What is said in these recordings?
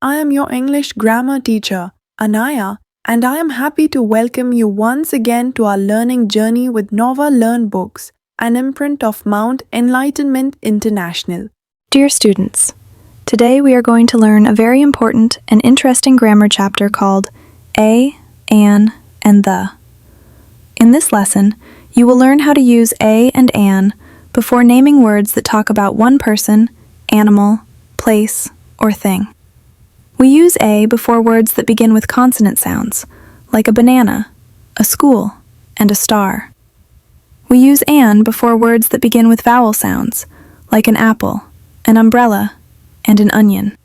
I am your English grammar teacher, Anaya, and I am happy to welcome you once again to our learning journey with Nova Learn Books, an imprint of Mount Enlightenment International. Dear students, today we are going to learn a very important and interesting grammar chapter called a, an, and the. In this lesson, you will learn how to use a and an before naming words that talk about one person, animal, place, or thing. We use a before words that begin with consonant sounds, like a banana, a school, and a star. We use an before words that begin with vowel sounds, like an apple, an umbrella, and an onion.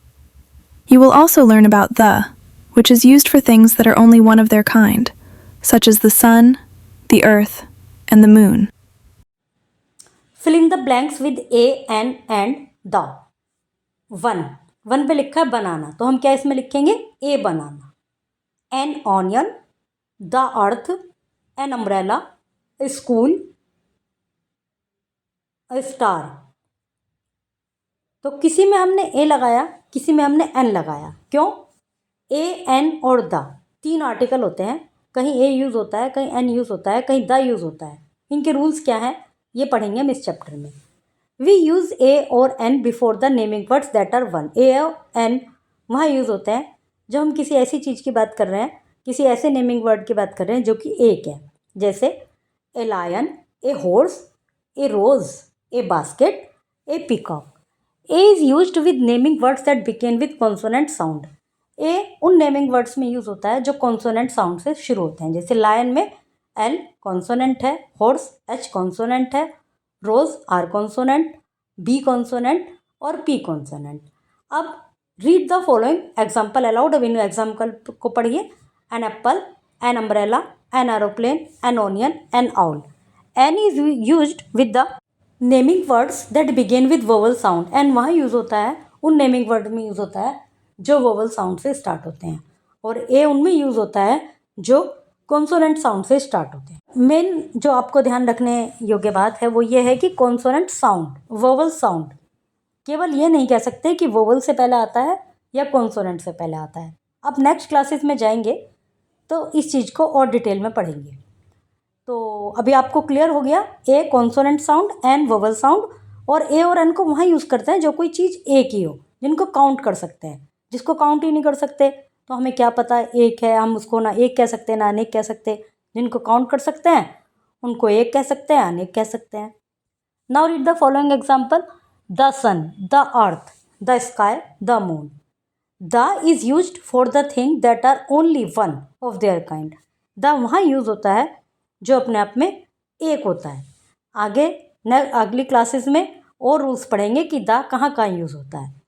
You will also learn about the, which is used for things that are only one of their kind, such as the sun, the earth, and the moon. Fill in the blanks with a, an, and the. One पे लिखा है banana, तो हम क्या इसमें लिखेंगे? A banana. An onion, the earth, an umbrella, school, star. तो किसी में हमने ए लगाया, किसी में हमने एन लगाया. क्यों? ए, एन और द तीन आर्टिकल होते हैं. कहीं ए यूज़ होता है, कहीं एन यूज़ होता है, कहीं द यूज़ होता है. इनके रूल्स क्या हैं ये पढ़ेंगे हम इस चैप्टर में. वी यूज़ ए और an before the naming words that are one. A और एन वहाँ यूज़ होते हैं जब हम किसी ऐसी चीज़ की बात कर रहे हैं, किसी ऐसे नेमिंग वर्ड की बात कर रहे हैं जो कि एक है. जैसे a lion, a horse, a rose, a basket, a peacock. A is used with naming words that begin with consonant sound. A उन नेमिंग वर्ड्स में यूज़ होता है जो कॉन्सोनेंट साउंड से शुरू होते हैं. जैसे लायन में एल कॉन्सोनेंट है, हॉर्स एच कॉन्सोनेंट है, rose R consonant, B consonant और पी कॉन्सोनेंट. अब read the following example aloud. अब इन एग्जाम्पल को पढ़िए. An apple, an umbrella, an aeroplane, an onion, an owl. An is used with the naming words that begin with vowel sound. An वहाँ use होता है, उन naming word में use होता है जो वोवल साउंड से स्टार्ट होते हैं. और ए उनमें यूज़ होता है जो कॉन्सोनेंट साउंड से स्टार्ट होते हैं. मेन जो आपको ध्यान रखने योग्य बात है वो ये है कि कॉन्सोनेंट साउंड, वोवल साउंड, केवल ये नहीं कह सकते कि वोवल से पहले आता है या कॉन्सोनेंट से पहले आता है. अब नेक्स्ट क्लासेस में जाएंगे तो इस चीज़ को और डिटेल में पढ़ेंगे. तो अभी आपको क्लियर हो गया. A consonant sound, an vowel sound. और ए और एन को वहाँ यूज़ करते हैं जो कोई चीज़ एक ही हो, जिनको काउंट कर सकते हैं. जिसको काउंट ही नहीं कर सकते तो हमें क्या पता एक है, हम उसको ना एक कह सकते ना अनेक कह सकते. जिनको काउंट कर सकते हैं उनको एक कह सकते हैं, अनेक कह सकते हैं. Now read the following example. The sun, the earth, the sky, the moon. The is used for the thing that are only one of their kind. The वहाँ यूज़ होता है जो अपने आप में एक होता है. आगे अगली क्लासेस में और रूल्स पढ़ेंगे कि द कहाँ कहाँ यूज़ होता है.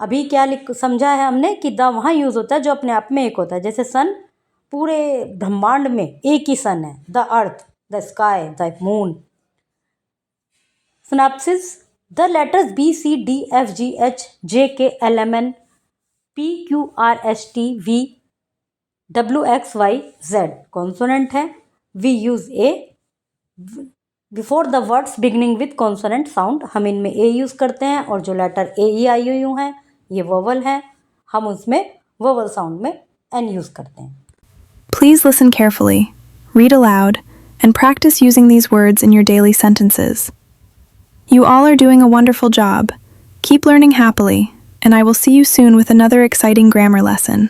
अभी क्या समझा है हमने कि द वहाँ यूज़ होता है जो अपने आप में एक होता है. जैसे सन, पूरे ब्रह्मांड में एक ही सन है. The earth, the sky, the moon. Synopsis. The letters B C D F G H J K L M N P Q R S T V W X Y Z consonant है. We use a before the words beginning with consonant sound. हम इनमें ए use करते हैं और जो letter A E I O you हैं ये vowel हैं, हम उसमें वोवल साउंड में एन यूज़ करते हैं. Please listen carefully, read aloud, and practice using these words in your daily sentences. You all are doing a wonderful job. Keep learning happily, and I will see you soon with another exciting grammar lesson.